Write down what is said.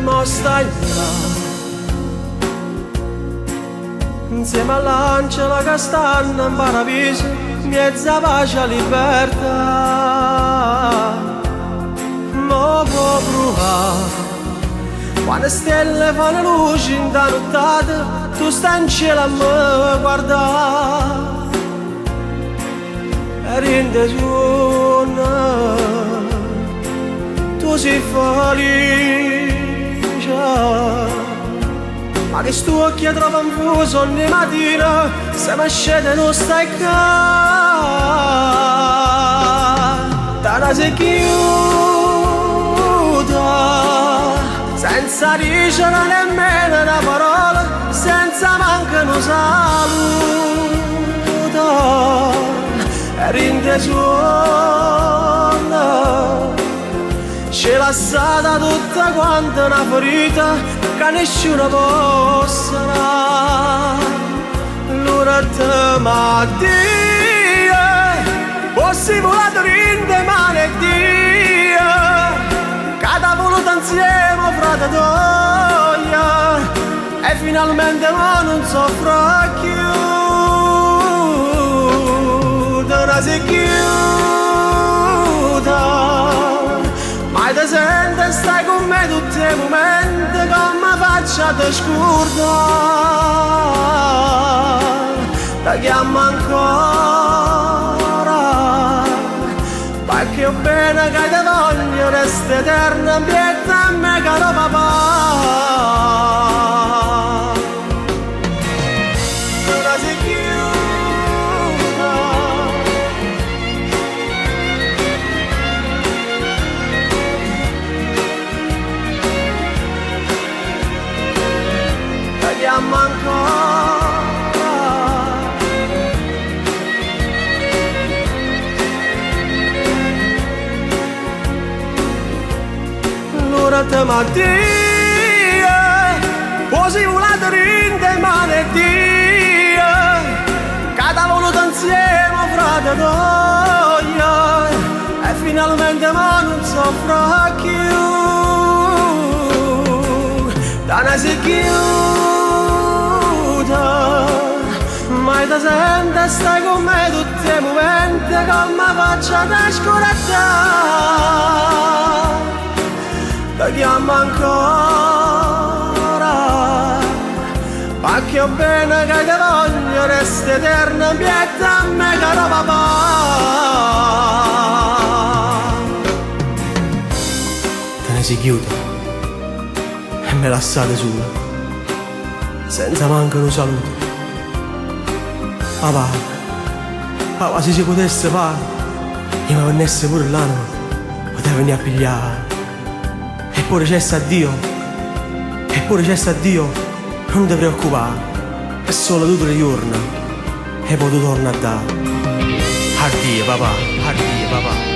mo stai là, insieme all'angelo che stanno in paradiso, mezza pace e libertà. Mo può provare quando stelle fanno luce in da nottata, tu stai in cielo a me guardare. E rinde giorno, tu sei felice, ma che sto occhio troppo infuso ogni mattina, se mi scende non stai qua. Tana si chiuda, senza dicere nemmeno una parola, senza manca un saluto. E rinde suona, c'è lasciata tutta quanta una ferita che nessuno può sanare. L'ora te mattina, possibile di rinde male Dio, che t'ha voluto insieme frate d'oglia, e finalmente non soffro più. Non si chiuda, mai ti senti, stai con me tutti i momenti, come faccia te scordare. Ti chiamo ancora, perché io bene che ti voglio, resta eterna, ambietta a me caro papà. L'ora te mattina, possibile di rinde male Dio, che t'ha voluto insieme frate d'oglia, e finalmente non soffro più. Tana si chiuda, mai ti senti, stai con me tutti i momenti, come faccia te scoraggiare. Ti chiamo ancora, perché io bene che ti voglio, resta eterna, ambietta a me caro papà. Te ne si chiude e me lasciate sola, senza manco un saluto. Papà, papà, se si potesse fare, io mi venisse pure l'anima, potevo venire a pigliare. Eppure c'è sta Dio, non ti preoccupare, è solo tu 3 giorni e poi tu torni a dare. Addio papà, addio papà.